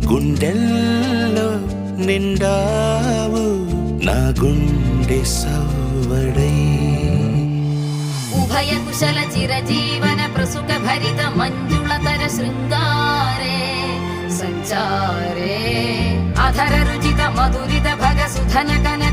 గుండెల్లో నిండావు నా గుండె సవ్వడై. ఉభయ కుశల చిరజీవన ప్రసుక భరిత మంజుళతర శృంగారే సంచారే అధర రుచిత మధురిత భగ సుధన కన